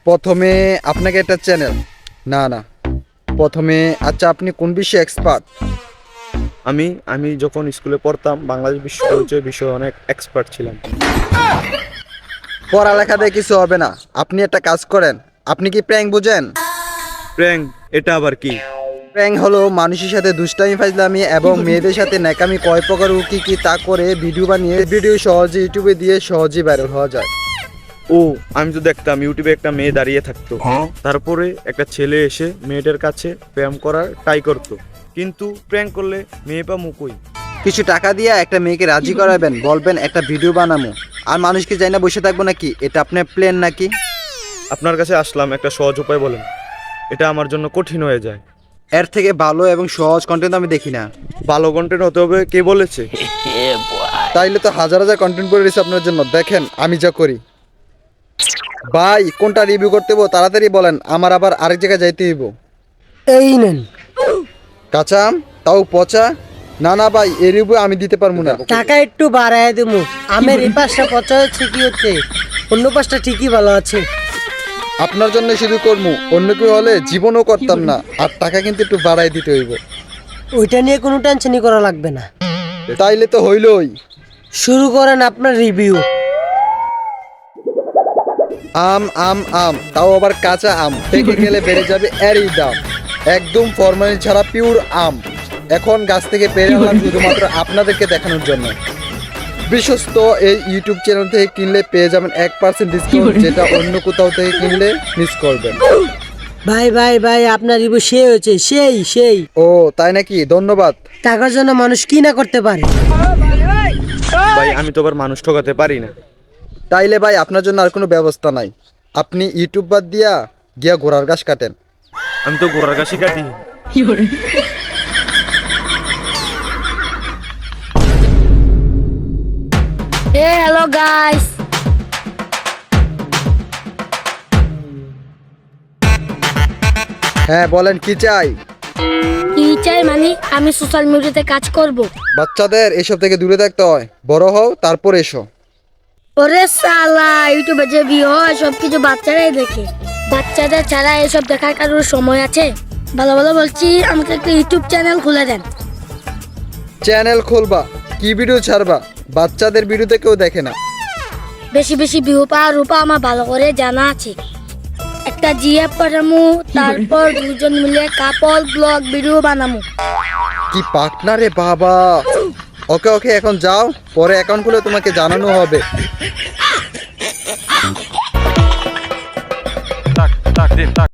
প্রথমে আপনাকে একটা চ্যানেল না প্রথমে আচ্ছা আপনি কোন বিষয়ে এক্সপার্ট? আমি যখন স্কুলে পড়তাম বাংলাদেশ বিশ্ব পরিচয় বিষয়ে অনেক এক্সপার্ট ছিলাম। পড়ালেখা দিয়ে কিছু হবে না, আপনি একটা কাজ করেন। আপনি কি প্র্যাঙ্ক বুঝেন? প্র্যাঙ্ক এটা আবার কি? প্র্যাঙ্ক হলো মানুষের সাথে দুষ্টামি ফাজলামি এবং মেয়েদের সাথে ন্যাকামি কয় প্রকার ও কি তা করে ভিডিও বানিয়ে ভিডিও সহজে ইউটিউবে দিয়ে সহজেই ভাইরাল হওয়া যায়। ও আমি তো দেখতাম ইউটিউবে একটা মেয়ে দাঁড়িয়ে থাকতো, তারপরে একটা ছেলে এসে মেয়েটার কাছে প্রেম করার ট্রাই করতো, কিন্তু প্র্যাঙ্ক করলে মেয়ে পা মুকুই। কিছু টাকা দিয়ে একটা মেয়েকে রাজি করাবেন, বলবেন একটা ভিডিও বানাবো, আর মানুষকে যাই না বসে থাকবো নাকি? এটা আপনার প্ল্যান নাকি? আপনার কাছে আসলাম, একটা সহজ উপায় বলেন। এটা আমার জন্য কঠিন হয়ে যায়। এর থেকে ভালো এবং সহজ কন্টেন্ট আমি দেখি না। ভালো কন্টেন্ট হতে হবে কে বলেছে? তাইলে তো হাজার হাজার কন্টেন্ট করে দিয়েছে আপনার জন্য, দেখেন আমি যা করি। ভাই কোনটা রিভিউ করতে হবো তাড়াতাড়ি বলেন, আমার আবার আরেক জায়গায় যাইতে হইব। এই নেন কাঁচা আম, তাও পচা। না ভাই এই রিভিউ আমি দিতে পারবো না। টাকা একটু বাড়ায় দেবো। আমের এই পাশটা পচা হচ্ছে কি হচ্ছে, অন্য পাশটা ঠিকই ভালো আছে। আপনার জন্য শুধু করবো, অন্য কেউ হলে জীবনও করতাম না। আর টাকা কিন্তু একটু বাড়াই দিতে হইব। ওইটা নিয়ে কোনো টেনশনই করা লাগবে না। তাইলে তো হইলই। শুরু করেন আপনার রিভিউ। আম আম আম, তাও আবার কাঁচা আম, পেকে গেলে বেড়ে যাবে এরই দাম। একদম ফরমালিন ছাড়া পিওর আম। এখন গাছ থেকে পেরে আনলাম শুধুমাত্র আপনাদেরকে দেখানোর জন্য। বিশ্বস্ত এই ইউটিউব চ্যানেল থেকে কিনলে পেয়ে যাবেন 1% ডিসকাউন্ট, যেটা অন্য কোথাও থেকে কিনলে মিস করবেন। ভাই ভাই ভাই আপনার রিভিউ সেই হয়েছে, সেই ও তাই নাকি? ধন্যবাদ। টাকার জন্য মানুষ কি না করতে পারে। ভাই আমি তো আবার মানুষ ঠকাতে পারি না। তাইলে ভাই আপনার জন্য আর কোনো ব্যবস্থা নাই, আপনি ইউটিউব বাদ দিয়া গিয়া ঘোড়ার ঘাস কাটেন। আমি তো ঘোড়ার কাশি কাটি। Hey, hello guys. হ্যাঁ বলেন কি চাই? কি চাই মানে আমি সোশ্যাল মিডিয়াতে কাজ করব। বাচ্চাদের এসব থেকে দূরে থাকতে হয়, বড় হও তারপর এসো। ওরে সালা, ইউটিউবে যে ভিউ হয় সবকিছু বাচ্চারাই দেখে। বাচ্চাদের ছাড়া এসব দেখার কারোর সময় আছে? ভালো ভালো বলছি, আমাকে একটা ইউটিউব চ্যানেল খুলে দেন। চ্যানেল খুলবা? কি ভিডিও ছাড়বা? বাচ্চাদের ভিডিওতে কেউ দেখে না। বেশি বেশি ভিউ পাওয়ার রূপা আমার ভালো করে জানা আছে। একটা জিএফ পাঠামু, তারপর দুজন মিলে কাপল ব্লগ ভিডিও বানামু। কি পার্টনারে বাবা। ওকে ওকে এখন যাও, পরে অ্যাকাউন্ট খুলে তোমাকে জানানো হবে।